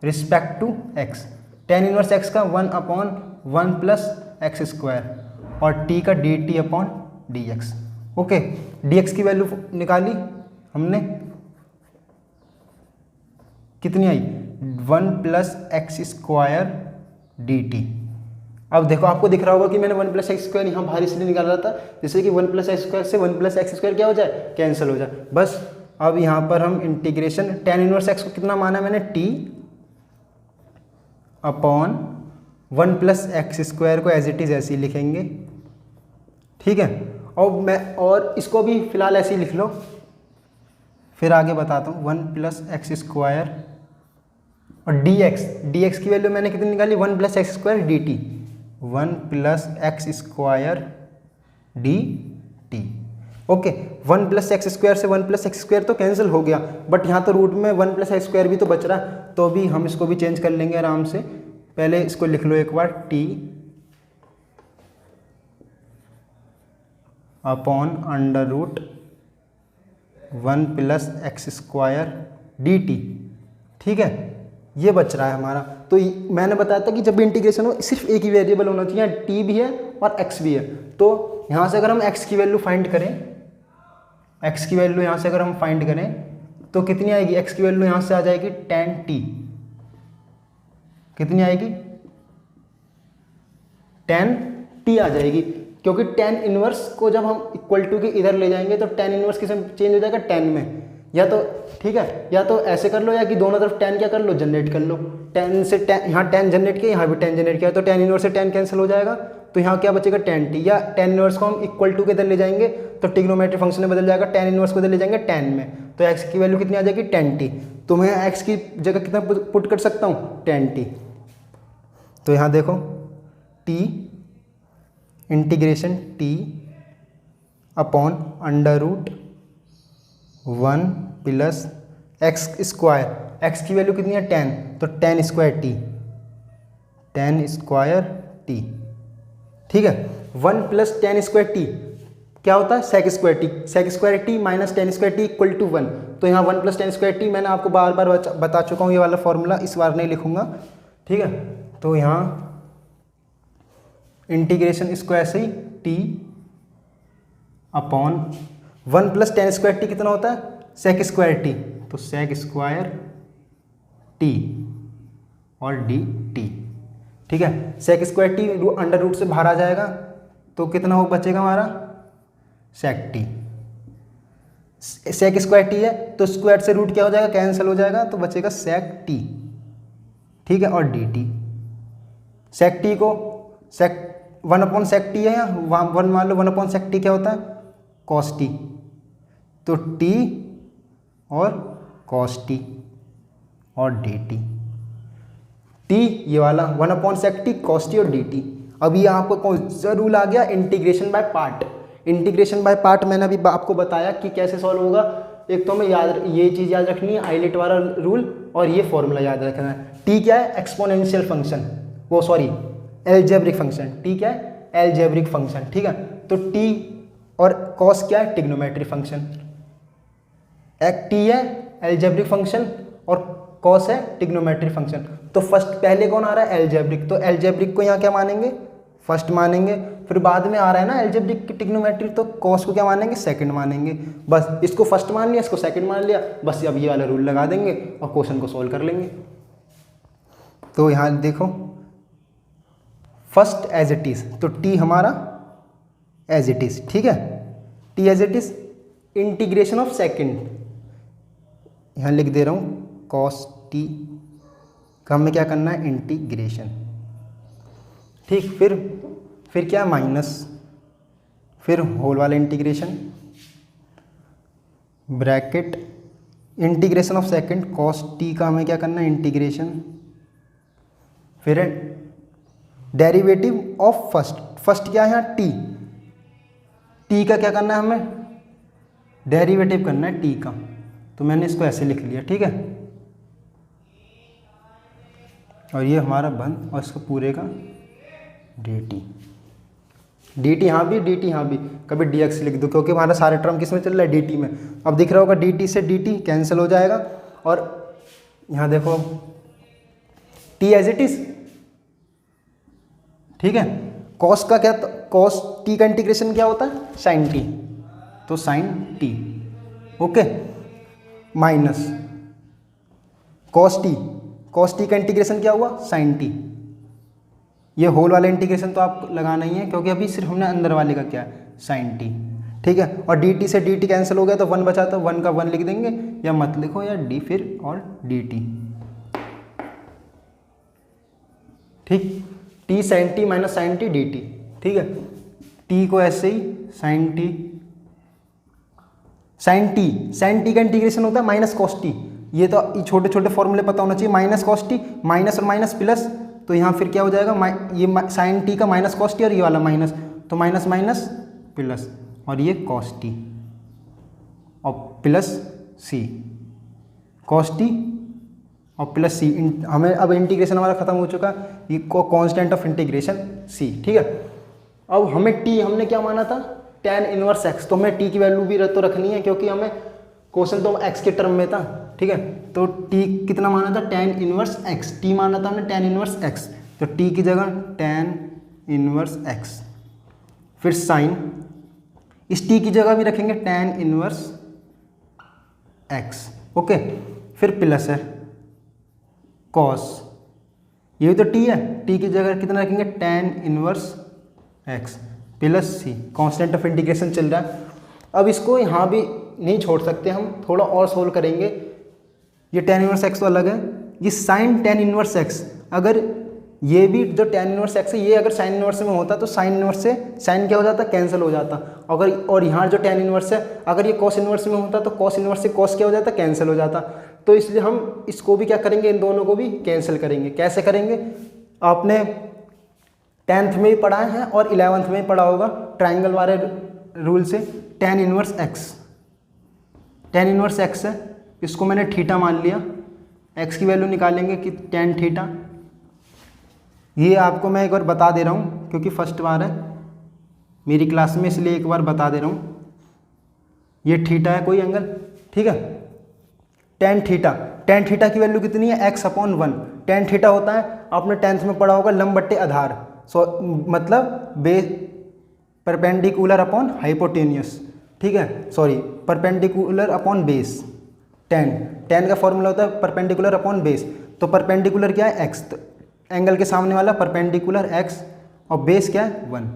respect to x, tan inverse x का 1 अपॉन 1 प्लस एक्स स्क्वायर और t का dt upon dx। Okay, dx की वैल्यू निकाली हमने, कितनी आई, 1 प्लस एक्स स्क्वायर dt। अब देखो आपको दिख रहा होगा कि मैंने 1 प्लस एक्स स्क्वायर यहाँ बाहर इसलिए निकाल रहा था जैसे कि 1 प्लस एक्स स्क्वायर से 1 प्लस एक्स स्क्वायर क्या हो जाए, कैंसिल हो जाए। बस अब यहाँ पर हम इंटीग्रेशन tan इनवर्स x को कितना माना मैंने, t upon 1 plus x square को एज इट इज़ ऐसे ही लिखेंगे। ठीक है, और इसको भी फिलहाल ऐसे ही लिख लो, फिर आगे बताता हूँ। 1 प्लस एक्स स्क्वायर और dx की वैल्यू मैंने कितनी निकाली, 1 plus x square dt, 1 plus x square dt। Okay, 1 plus x square से 1 प्लस एक्स स्क्वायर तो कैंसिल हो गया, बट यहाँ तो रूट में 1 प्लस एक्स स्क्वायर भी तो बच रहा है, तो भी हम इसको भी चेंज कर लेंगे आराम से। पहले इसको लिख लो एक बार, t upon under root 1 plus x square dt। ठीक है, ये बच रहा है हमारा। तो मैंने बताया था कि जब भी इंटीग्रेशन हो सिर्फ एक ही वेरिएबल होना चाहिए, t भी है और x भी है। तो यहाँ से अगर हम x की वैल्यू फाइंड करें, x की वैल्यू यहाँ से अगर हम फाइंड करें तो कितनी आएगी, x की वैल्यू यहाँ से आ जाएगी tan t, कितनी आएगी, tan t आ जाएगी, क्योंकि tan इनवर्स को जब हम इक्वल टू के इधर ले जाएंगे तो tan इनवर्स किस में चेंज हो जाएगा, tan में। या तो ठीक है, या तो ऐसे कर लो, या कि दोनों तरफ tan क्या कर लो, जनरेट कर लो। tan से tan, यहाँ tan जनरेट किया, यहाँ भी tan जनरेट किया, तो tan इनवर्स से tan कैंसिल हो जाएगा, तो यहाँ क्या बचेगा, tan t। या tan इनवर्स को हम इक्वल टू के इधर ले जाएंगे तो ट्रिग्नोमेट्रिक फंक्शन में बदल जाएगा, tan इनवर्स को इधर ले जाएंगे tan में, तो x की वैल्यू कितनी आ जाएगी, tan t। तो मैं x की जगह कितना पुट कर सकता हूँ, tan t। तो यहाँ देखो, t integration t upon under root 1 plus x square, x की वैल्यू कितनी है, tan, तो tan square t, tan square t। ठीक है, 1 प्लस tan स्क्वायर t क्या होता है, sec square t, sec square t minus tan square t equal to 1। तो यहाँ 1 प्लस tan स्क्वायर t मैंने आपको बार बार बता चुका हूँ, ये वाला फॉर्मूला इस बार नहीं लिखूंगा। ठीक है, तो यहाँ इंटीग्रेशन इसको ऐसे ही t upon 1 plus tan square t कितना होता है, sec स्क्वायर t, तो sec स्क्वायर t और dt। ठीक है, sec square t under root से बाहर आ जाएगा तो कितना हो बचेगा हमारा, sec t। sec square t है तो स्क्वायर से रूट क्या हो जाएगा, कैंसिल हो जाएगा, तो बचेगा sec t। ठीक है, और dt, sec t को sec 1 अपॉन sec t है, या 1 मान लो, 1 अपॉन sec t क्या होता है, cos t, तो t और cos t और dt, t ये वाला 1 upon sec t, cos t और dt। अब ये आपको कौन सा रूल आ गया, integration by part. Integration by part मैंने अभी आपको बताया कि कैसे सॉल्व होगा। एक तो हमें ये चीज़ याद रखनी है, आइलेट वाला रूल, और ये फॉर्मूला याद रखना है। t क्या है, एक्सपोनेंशियल फंक्शन, वो सॉरी एल्जेब्रिक फंक्शन, t क्या है, एल्जेब्रिक फंक्शन। ठीक है, तो t और cos क्या है, ट्रिग्नोमेट्रिक फंक्शन। t है एल्जेब्रिक फंक्शन और cos है ट्रिग्नोमेट्रिक फंक्शन। तो फर्स्ट पहले कौन आ रहा है, एल्जेब्रिक, तो एल्जेब्रिक को यहाँ क्या मानेंगे, फर्स्ट मानेंगे, फिर बाद में आ रहा है ना एल्जेब्रिक की ट्रिग्नोमेट्रिक, तो cos को क्या मानेंगे, सेकंड मानेंगे। बस इसको फर्स्ट मान लिया, इसको सेकंड मान लिया, बस अब ये वाला रूल लगा देंगे और क्वेश्चन को सॉल्व कर लेंगे। तो यहाँ देखो, फर्स्ट एज इट इज, तो t हमारा एज इट इज। ठीक है, t as it is, integration of second यहाँ लिख दे रहा हूँ, cos t का हमें क्या करना है, इंटीग्रेशन। ठीक, फिर क्या, माइनस, फिर होल वाला integration, bracket, integration of second cos t का हमें क्या करना है, इंटीग्रेशन, फिर डेरिवेटिव ऑफ फर्स्ट क्या है यहाँ, टी का क्या करना है हमें, डेरिवेटिव करना है टी का, तो मैंने इसको ऐसे लिख लिया, ठीक है। और ये हमारा बंद, और इसको पूरे का डी टी यहाँ भी, डी टी यहाँ भी, कभी डी एक्स लिख दो क्योंकि हमारा सारे टर्म किस में चल रहा है, डी टी में। अब दिख रहा होगा डी टी से डी टी कैंसिल हो जाएगा, और यहाँ देखो टी एज इट इज, ठीक है। कॉस का क्या, कॉस टी का इंटीग्रेशन क्या होता है, साइन टी, तो sine t, okay, minus cos t का इंटीग्रेशन क्या हुआ, साइन टी। ये होल वाला इंटीग्रेशन तो आप लगाना ही है क्योंकि अभी सिर्फ हमने अंदर वाले का क्या है, साइन टी, ठीक है। और डी टी से डी टी कैंसिल हो गया तो 1 बचा, तो 1 का 1 लिख देंगे, या मत लिखो, या डी फिर और डी टी, ठीक। T sine t minus sine t d t, ठीक है। टी को ऐसे ही साइन टी का इंटीग्रेशन होता है माइनस कॉस टी। ये तो छोटे छोटे फॉर्मूले पता होना चाहिए, माइनस कॉस टी, माइनस और माइनस प्लस, तो यहाँ फिर क्या हो जाएगा, ये साइन टी का माइनस कॉस टी और ये वाला माइनस, तो माइनस माइनस प्लस, और ये कॉस टी और प्लस सी, कॉस टी और प्लस सी। हमें अब इंटीग्रेशन हमारा खत्म हो चुका, ये कांस्टेंट ऑफ इंटीग्रेशन सी, ठीक है। अब हमें टी हमने क्या माना था, tan इनवर्स x, तो हमें टी की वैल्यू भी तो रखनी है क्योंकि हमें क्वेश्चन तो x के टर्म में था, ठीक है। तो t कितना माना था, tan इनवर्स x, t माना था हमने tan इनवर्स x, तो t की जगह tan इनवर्स x, फिर साइन, इस t की जगह भी रखेंगे tan इनवर्स x, ओके, फिर प्लस है कॉस, ये भी तो t है, t की जगह कितना रखेंगे, tan inverse x plus C, constant of integration चल रहा है। अब इसको यहाँ भी नहीं छोड़ सकते, हम थोड़ा और सोल्व करेंगे। ये tan इनवर्स x तो अलग है, ये साइन tan इनवर्स x, अगर ये भी जो tan इनवर्स x है ये अगर साइन इनवर्स में होता तो साइन इनवर्स से साइन क्या हो जाता, कैंसिल हो जाता। अगर और यहाँ जो tan इनवर्स है अगर ये कॉस इनवर्स में होता तो कॉस इनवर्स से कॉस क्या हो जाता, कैंसिल हो जाता। तो इसलिए हम इसको भी क्या करेंगे, इन दोनों को भी कैंसिल करेंगे। कैसे करेंगे, आपने 10th में भी पढ़ा है और 11th में भी पढ़ा होगा ट्राइंगल वाले रूल से, tan इनवर्स x है, इसको मैंने थीटा मान लिया, x की वैल्यू निकालेंगे कि tan थीटा, ये आपको मैं एक बार बता दे रहा हूँ क्योंकि फर्स्ट बार है मेरी क्लास में, इसलिए एक बार बता दे रहा हूँ। ये थीटा है कोई एंगल, ठीक है, tan थीटा की वैल्यू कितनी है, x/1। tan थीटा होता है, आपने 10th में पढ़ा होगा लंब बट्टे आधार, मतलब बेस परपेंडिकुलर अपॉन हाइपोटेन्यूस, ठीक है, sorry perpendicular upon base. tan का फॉर्मूला होता है परपेंडिकुलर अपॉन बेस, तो परपेंडिकुलर क्या है, x, तो एंगल के सामने वाला परपेंडिकुलर x और बेस क्या है 1,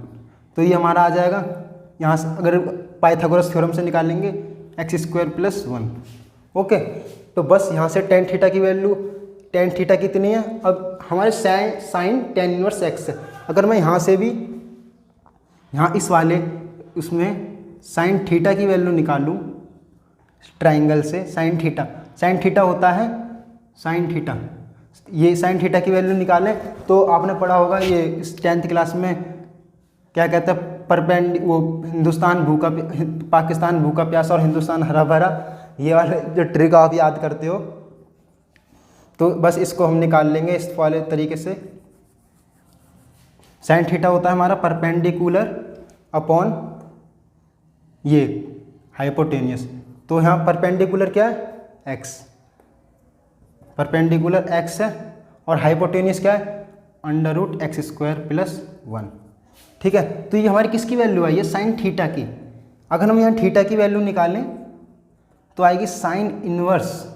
तो ये हमारा आ जाएगा। यहाँ से अगर पाइथागोरस थ्योरम से निकालेंगे x² + 1, ओके। तो बस यहाँ से tan थीटा की वैल्यू, tan थीटा कितनी है, अब हमारे साइन tan इनवर्स x है, अगर मैं यहाँ से भी यहाँ इस वाले उसमें साइन थीटा की वैल्यू निकालूँ ट्राइंगल से, साइन थीटा होता है साइन थीटा, ये साइन थीटा की वैल्यू निकालें तो आपने पढ़ा होगा ये इस 10th क्लास में क्या कहते हैं, वो पाकिस्तान भूखा प्यासा और हिंदुस्तान हरा भरा, ये वाले जो ट्रिक आप याद करते हो, तो बस इसको हम निकाल लेंगे इस वाले तरीके से। साइन थीटा होता है हमारा परपेंडिकुलर अपॉन ये हाइपोटेन्यूस, तो यहाँ परपेंडिकुलर क्या है, x, परपेंडिकुलर x है और हाइपोटेन्यूस क्या है, √x² + 1, ठीक है। तो ये हमारी किसकी वैल्यू आई है, साइन थीटा की। अगर हम यहाँ थीटा की वैल्यू निकालें तो आएगी साइन इनवर्स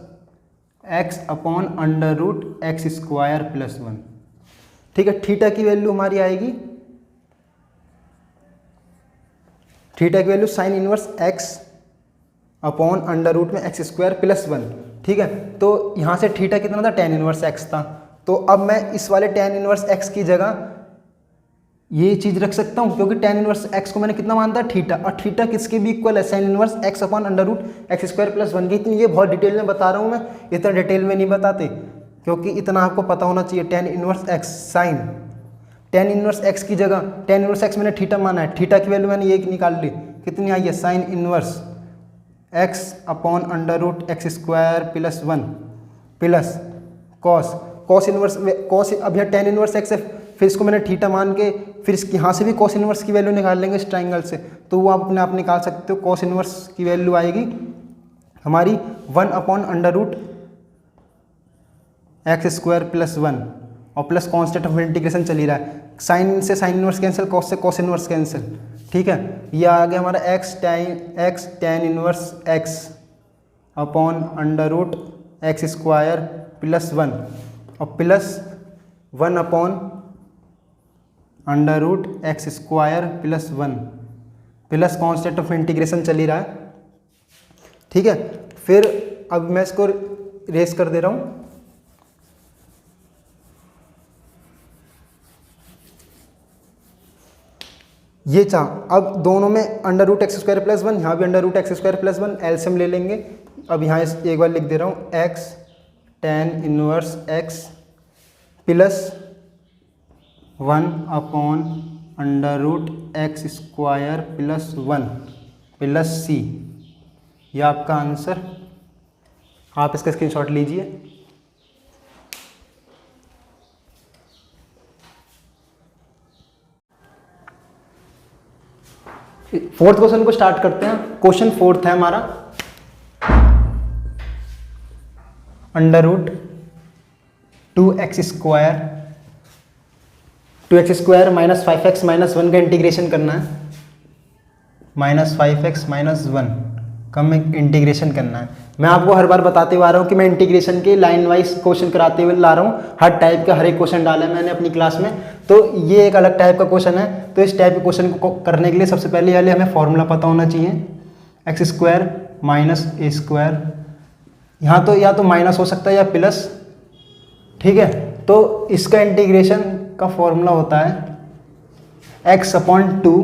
x/√x² + 1, ठीक है। थीटा की वैल्यू हमारी आएगी, थीटा की वैल्यू साइन इनवर्स x/√x² + 1, ठीक है। तो यहाँ से थीटा कितना था, tan इनवर्स x था, तो अब मैं इस वाले tan इनवर्स x की जगह ये चीज़ रख सकता हूँ क्योंकि tan इनवर्स x को मैंने कितना मानता है थीटा, और थीटा किसके भी इक्वल है sin inverse x upon under root x square plus 1 की। इतनी ये बहुत डिटेल में बता रहा हूँ मैं, इतना डिटेल में नहीं बताते क्योंकि इतना आपको पता होना चाहिए। tan inverse x sine tan inverse x की जगह tan इनवर्स x मैंने थीटा माना है, थीटा की वैल्यू मैंने ये निकाल ली, कितनी आई है sine inverse x upon under root x square plus 1 plus cos inverse cos, अब यहाँ tan इनवर्स x है, फिर इसको मैंने थीटा मान के फिर इसकी यहाँ से भी कॉस इनवर्स की वैल्यू निकाल लेंगे इस ट्राइंगल से, तो वो आप अपने आप निकाल सकते हो। कॉस इनवर्स की वैल्यू आएगी हमारी 1 upon under root x square plus 1 और प्लस कॉन्स्टेंट ऑफ इंटीग्रेशन चल ही रहा है, साइन से साइन इनवर्स कैंसिल, कॉस से कॉस इनवर्स कैंसिल, ठीक है। ये आ गया हमारा X tan inverse X upon under root x square plus 1 और plus 1 upon under root x square plus 1 plus constant of integration चल ही रहा है, ठीक है। फिर अब मैं इसको रेस कर दे रहा हूँ, ये अब दोनों में under root x square plus 1, यहाँ भी under root x square plus 1 LCM ले लेंगे। अब यहाँ एक बार लिख दे रहा हूँ x tan inverse x plus 1 upon under root x square plus 1 plus c, यह आपका आंसर। आप इसका स्क्रीनशॉट लीजिए। फोर्थ क्वेश्चन को स्टार्ट करते हैं। क्वेश्चन फोर्थ है हमारा, under root 2x square minus 5x minus 1 का इंटीग्रेशन करना है, माइनस 5x माइनस 1 का इंटीग्रेशन करना है। मैं आपको हर बार बताते हुए आ रहा हूँ कि मैं इंटीग्रेशन के लाइन वाइज क्वेश्चन कराते हुए ला रहा हूँ, हर टाइप का हर एक क्वेश्चन डाला है मैंने अपनी क्लास में, तो ये एक अलग टाइप का क्वेश्चन है। तो इस टाइप के क्वेश्चन को करने के लिए सबसे पहले हमें फॉर्मूला पता होना चाहिए, x square minus a square, यहाँ तो या तो माइनस हो सकता है या प्लस, ठीक है। तो इसका इंटीग्रेशन का फॉर्मूला होता है x upon 2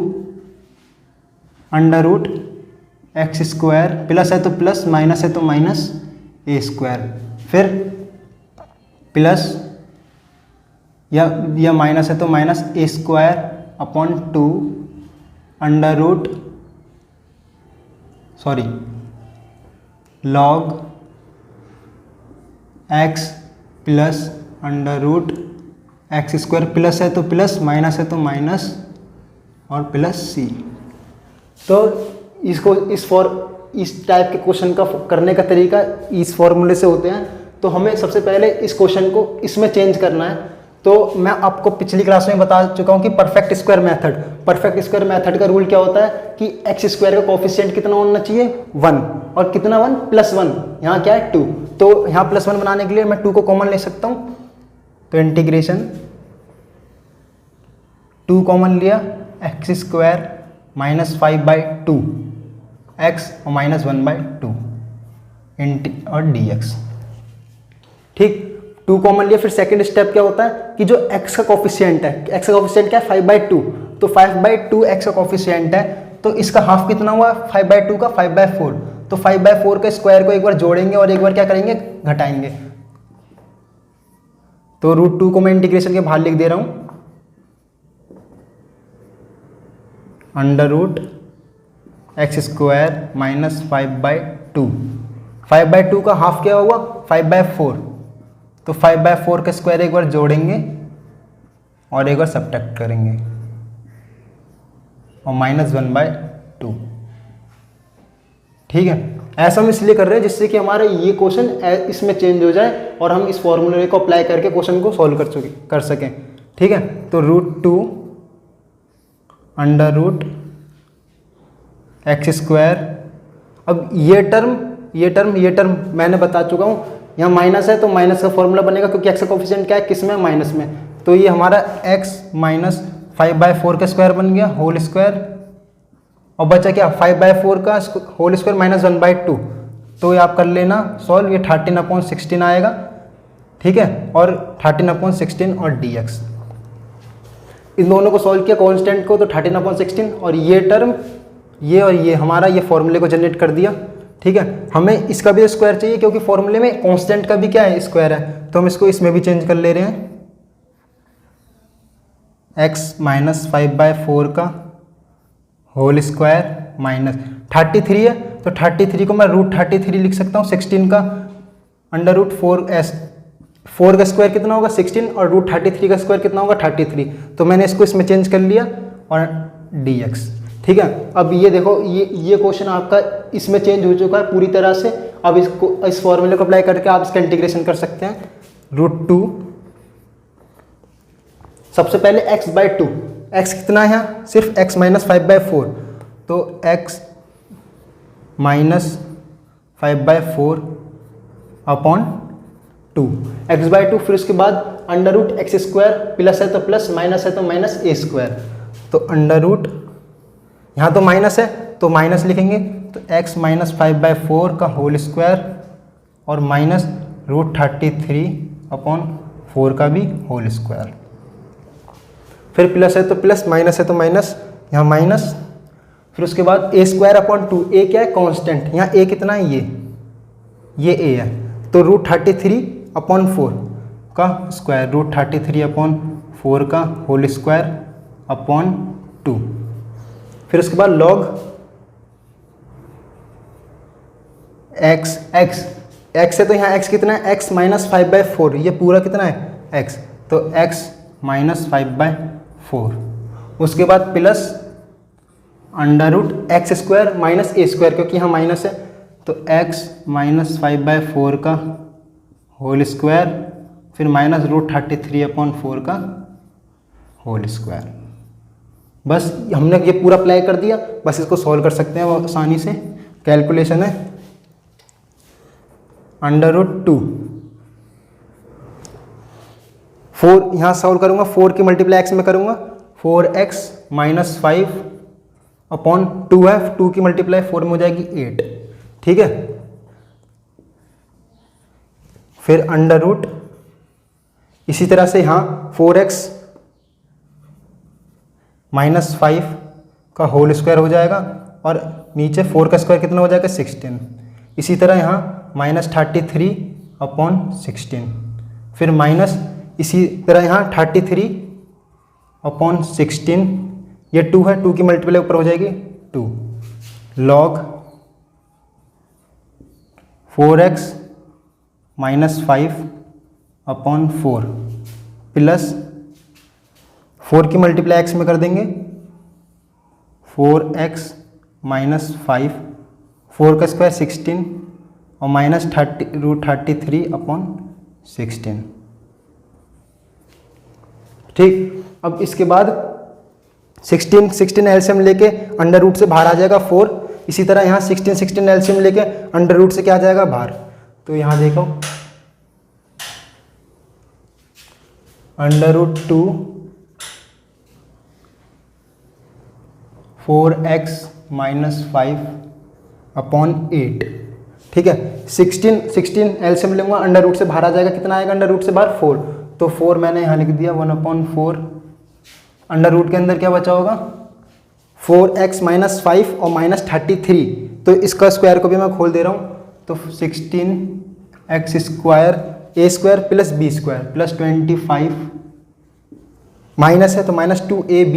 under root x square, plus है तो प्लस, माइनस है तो माइनस ए स्क्वायर, फिर प्लस या माइनस है तो minus a square upon 2 under root log x plus under root x square, plus है तो प्लस, माइनस है तो माइनस और प्लस सी। तो इसको इस टाइप के क्वेश्चन का करने का तरीका इस फॉर्मूले से होते हैं। तो हमें सबसे पहले इस क्वेश्चन को इसमें चेंज करना है। तो मैं आपको पिछली क्लास में बता चुका हूँ कि परफेक्ट स्क्वायर मेथड का रूल क्या होता है कि एक्स स्क्वायर का कोफिशिएंट कितना होना चाहिए 1, और कितना 1 प्लस 1, यहाँ क्या है 2, तो यहाँ प्लस 1 बनाने के लिए मैं 2 को कॉमन ले सकता हूँ, तो इंटीग्रेशन 2 कॉमन लिया, एक्स स्क्वायर माइनस 5/2 एक्स और माइनस 1/2 और dx, ठीक। 2 कॉमन लिया। फिर सेकंड स्टेप क्या होता है कि जो x का कोफिशिएंट है, x का कोफिशिएंट क्या है 5/2, तो 5/2 x का कोफिशिएंट है, तो इसका हाफ कितना हुआ 5/2 का 5/4, तो 5/4 के स्क्वायर को एक बार जोड़ेंगे और एक बार क्या करेंगे घटाएंगे। तो √2 को मैं इंटीग्रेशन के बाहर लिख दे रहा हूं, under root x square minus 5/2, 5/2 का हाफ क्या हुआ 5/4, तो 5/4 का स्क्वायर एक बार जोड़ेंगे और एक बार सब्ट्रैक्ट करेंगे और माइनस 1/2, ठीक है। ऐसा हम इसलिए कर रहे हैं जिससे कि हमारा ये क्वेश्चन इसमें चेंज हो जाए और हम इस फॉर्मूले को अप्लाई करके क्वेश्चन को सॉल्व कर सकें, ठीक है। तो √2 अंडर रूट एक्स स्क्वायर, अब ये टर्म मैंने बता चुका हूँ, यहाँ माइनस है तो माइनस का फॉर्मूला बनेगा क्योंकि एक्स का कोफिशिएंट क्या है किस में माइनस में, तो ये हमारा x माइनस 5/4 का स्क्वायर बन गया होल स्क्वायर, और बचा क्या 5/4 का होल स्क्वायर माइनस 1/2, तो ये आप कर लेना सॉल्व, ये 13/16 आएगा, ठीक है, और 13/16 और dx। इन दोनों को सॉल्व किया कांस्टेंट को, तो 13/16 और ये टर्म ये और ये हमारा ये फॉर्मूले को जनरेट कर दिया। ठीक है, हमें इसका भी स्क्वायर चाहिए क्योंकि फॉर्मूले में कांस्टेंट का भी क्या है, स्क्वायर है, तो हम इसको इसमें भी चेंज कर ले रहे हैं। x - 5/4 का होल स्क्वायर माइनस 33 है, तो 33 को मैं √33 लिख सकता हूँ। 16 का √4s, 4 का स्क्वायर कितना होगा 16 और √33 का स्क्वायर कितना होगा 33, तो मैंने इसको इसमें चेंज कर लिया और dx। ठीक है, अब ये देखो ये क्वेश्चन आपका इसमें चेंज हो चुका है पूरी तरह से। अब इसको इस फॉर्मूले को अप्लाई करके आप इसका इंटीग्रेशन कर सकते हैं। √2 सबसे पहले x/2, x कितना है यहाँ सिर्फ x - 5/4, तो x - 5/4/2 x/2, फिर उसके बाद √x², प्लस है तो प्लस, माइनस है तो माइनस a², तो अंडर यहाँ तो माइनस है तो माइनस लिखेंगे, तो x - 5/4 का होल स्क्वायर और माइनस √33/4 का भी होल स्क्वायर, फिर प्लस है तो प्लस, माइनस है तो माइनस, यहाँ माइनस, फिर उसके बाद a²/2, a क्या है कांस्टेंट, यहाँ a कितना है ये a है, तो √33/4 का स्क्वायर, √33/4 का होल स्क्वायर अपॉन 2, फिर उसके बाद लॉग x है, तो यहाँ x कितना है, x - 5/4, ये पूरा कितना है x, तो x - 5/4, उसके बाद प्लस √x² माइनस a², क्योंकि यहाँ माइनस है, तो x - 5/4 का होल स्क्वायर, फिर माइनस √33/4 का होल स्क्वायर। बस हमने ये पूरा अप्लाई कर दिया, बस इसको सॉल्व कर सकते हैं वो आसानी से। कैलकुलेशन है √2, 4 यहाँ सॉल्व करूँगा, 4 की मल्टीप्लाई x में करूँगा, 4x - 5/2 है, 2 की मल्टीप्लाई 4 में हो जाएगी 8। ठीक है, फिर √ इसी तरह से यहाँ 4x - 5 का होल स्क्वायर हो जाएगा और नीचे 4 का स्क्वायर कितना हो जाएगा 16। इसी तरह यहाँ -33/16, फिर माइनस इसी तरह यहाँ 33/16, ये 2 है, 2 की मल्टीप्लाई ऊपर हो जाएगी 2, लॉग 4x - 5/4 प्लस 4 की मल्टीप्लाई x में कर देंगे, 4x - 5, 4 का स्क्वायर 16 और माइनस √33/16। ठीक, अब इसके बाद 16 एलसीएम लेके √ से बाहर आ जाएगा 4, इसी तरह यहाँ 16 एलसीएम लेके √ से क्या आ जाएगा बाहर, तो यहाँ देखो √2 4x - 5/8। ठीक है, 16 एलसीएम लूँगा, √ से बाहर आ जाएगा, कितना आएगा √ से बाहर 4, तो 4 मैंने यहाँ लिख दिया 1/4, √ के अंदर क्या बचा होगा 4x - 5 और -33, तो इसका स्क्वायर को भी मैं खोल दे रहा हूँ, तो 16x² a² plus b² plus 25, minus है तो -2ab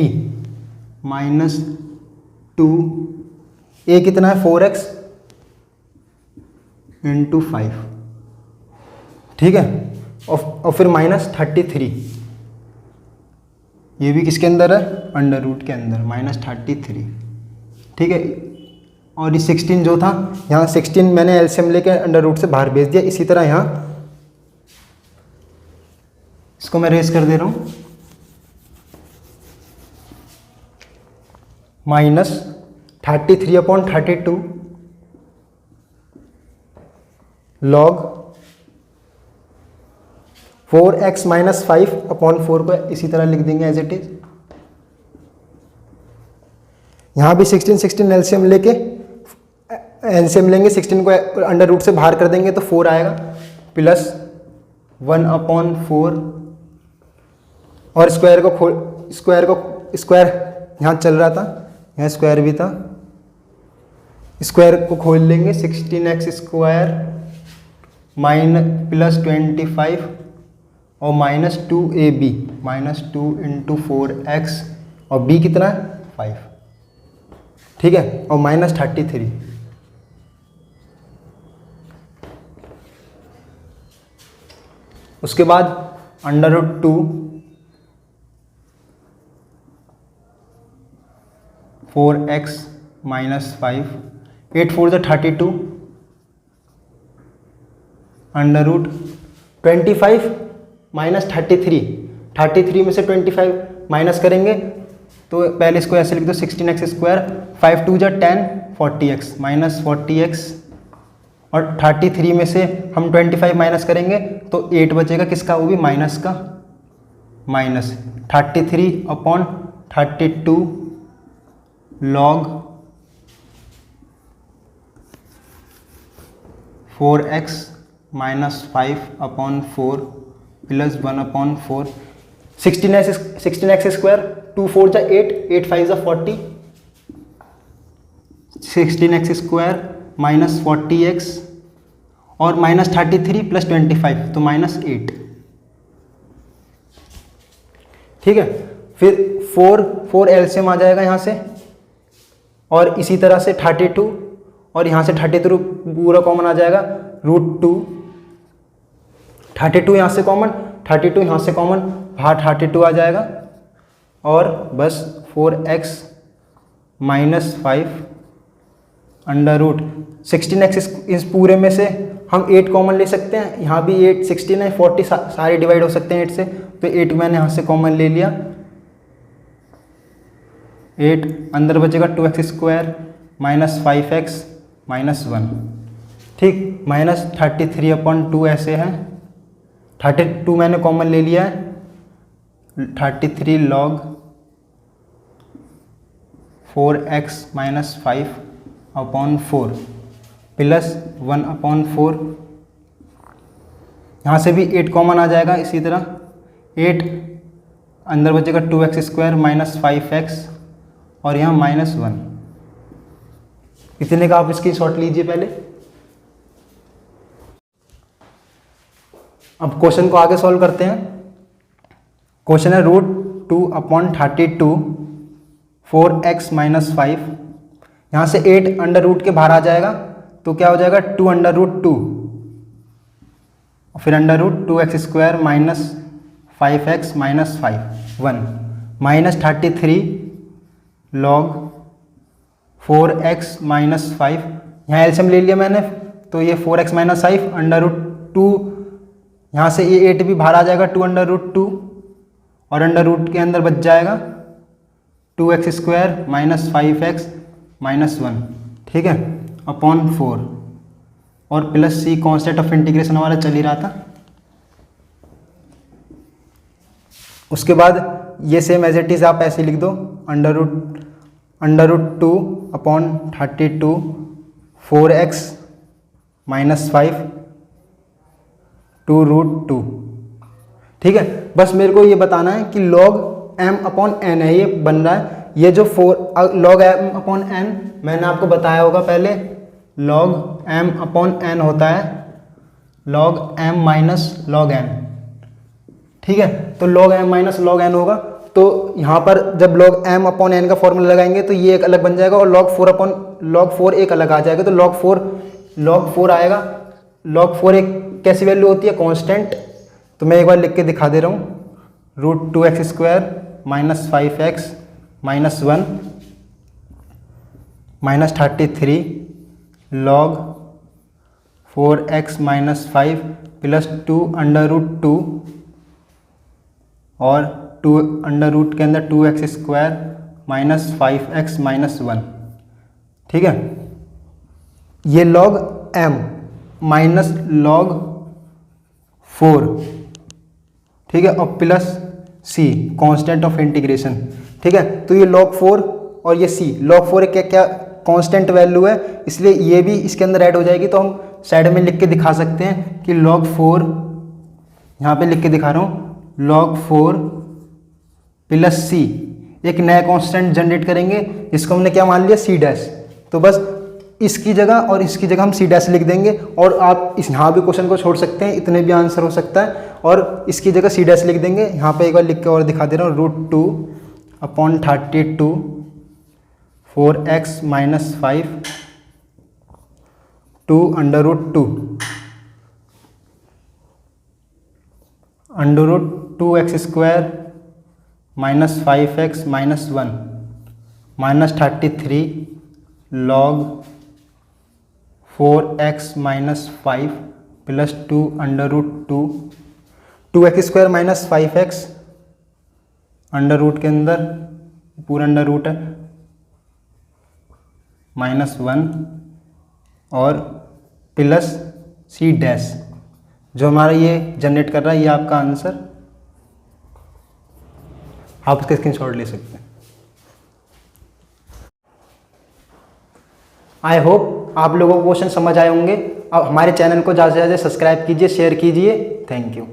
-2a कितना है 4x × 5। ठीक है, और फिर -33, ये भी किसके अंदर है √ के अंदर -33। ठीक है, और ये 16 जो था यहाँ 16 मैंने एलसीएम लेके √ से बाहर भेज दिया। इसी तरह यहाँ इसको मैं रेस कर दे रहा हूँ, -33/32 log 4x - 5/4 को इसी तरह लिख देंगे एज इट इज। यहाँ भी 16 एलसीएम लेके लेंगे, 16 को √ से बाहर कर देंगे तो 4 आएगा, प्लस 1/4 और स्क्वायर को स्क्वायर को स्क्वायर यहाँ चल रहा था, यहाँ स्क्वायर भी था, स्क्वायर को खोल लेंगे 16x स्क्वायर प्लस 25 और -2ab -2 × 4x और b कितना है 5, ठीक है, और -33। उसके बाद √2 4x -5, 8 4 = 32, √25 -33 में से 25 माइनस करेंगे तो पहले इसको ऐसे लिख दो 16x स्क्वायर, 5 2 = 10 40x -40x और 33 में से हम 25 माइनस करेंगे तो 8 बचेगा किसका, वो भी माइनस का, minus 33/32 log 4x -5/4 plus 1/4 16x square 2 4 = 8 8 5 = 40 16x square -40x और -33 + 25 तो -8, ठीक है। फिर 4 एलसीएम आ जाएगा यहाँ से और इसी तरह से 32 और यहाँ से 33 पूरा कॉमन आ जाएगा, √2 32 यहाँ से कॉमन, 32 यहाँ से कॉमन, बाहर 32 आ जाएगा और बस 4x -5 √16x इस पूरे में से हम 8 कॉमन ले सकते हैं, यहाँ भी 8 16 है 40 सारे डिवाइड हो सकते हैं 8 से, तो 8 मैंने यहाँ से कॉमन ले लिया, 8 अंदर बचेगा 2x स्क्वायर -5x -1, ठीक, -33/2 ऐसे है, 32 मैंने कॉमन ले लिया है, 33 log 4x -5/4 प्लस 1/4, यहाँ से भी 8 कॉमन आ जाएगा, इसी तरह 8 अंदर बचेगा 2x स्क्वायर -5x और यहाँ -1, इतने का आप इसकी शॉर्ट लीजिए पहले। अब क्वेश्चन को आगे सॉल्व करते हैं। क्वेश्चन है √2/32 4x -5, यहाँ से 8 अंडर रूट के बाहर आ जाएगा तो क्या हो जाएगा 2 √2 फिर √2x square -5x -5 1 -33 log 4x -5, यहाँ एलसीएम ले लिया मैंने तो ये 4x -5 √2, यहाँ से ये 8 भी बाहर आ जाएगा 2 √2 और अंडर रूट के अंदर बच जाएगा 2x स्क्वायर -5x -1, ठीक है, /4 और plus c constant of integration हमारा चल ही रहा था। उसके बाद ये सेम एज इट इज आप ऐसे लिख दो √2/32 4x -5 2√2, ठीक है। बस मेरे को ये बताना है कि log m/n है, ये बन रहा है, ये जो log m/n मैंने आपको बताया होगा पहले, log m/n होता है log m - log n, ठीक है। तो log m - log n होगा, तो यहाँ पर जब log m/n का फॉर्मूला लगाएंगे तो ये एक अलग बन जाएगा और log 4 एक अलग आ जाएगा, तो log 4 आएगा। log 4 एक कैसी वैल्यू होती है, कांस्टेंट, तो मैं एक बार लिख के दिखा दे रहा हूँ, √2x square -5x -1 -33 log 4x -5 plus 2 √2 और 2 अंडर रूट के अंदर 2x स्क्वायर -5x -1, ठीक है। ये log m माइनस log 4, ठीक है, और plus c constant of integration, ठीक है। तो ये log 4 और ये c, log 4 क्या क्या कांस्टेंट वैल्यू है, इसलिए ये भी इसके अंदर ऐड हो जाएगी, तो हम साइड में लिख के दिखा सकते हैं कि log 4, यहाँ पे लिख के दिखा रहा हूँ, log 4 प्लस सी, एक नया कांस्टेंट जनरेट करेंगे जिसको हमने क्या मान लिया, सी डैश। तो बस इसकी जगह और इसकी जगह हम सी डैश लिख देंगे, और आप इस यहाँ भी क्वेश्चन को छोड़ सकते हैं, इतने भी आंसर हो सकता है, और इसकी जगह सी डैश लिख देंगे। यहाँ पे एक बार लिख के और दिखा दे रहा हूँ, √2/32 4x - 5 2 √2 √2x² - 5x - 1 -33 log 4x - 5 plus 2 √2 2x² - 5x under root के अंदर पूरा अंडर रूट है -1 और प्लस सी डैश, जो हमारा ये जनरेट कर रहा है, ये आपका आंसर। आप इसका स्क्रीनशॉट ले सकते हैं। आई होप आप लोगों को क्वेश्चन समझ आए होंगे। अब हमारे चैनल को ज़्यादा से ज़्यादा सब्सक्राइब कीजिए, शेयर कीजिए। Thank you.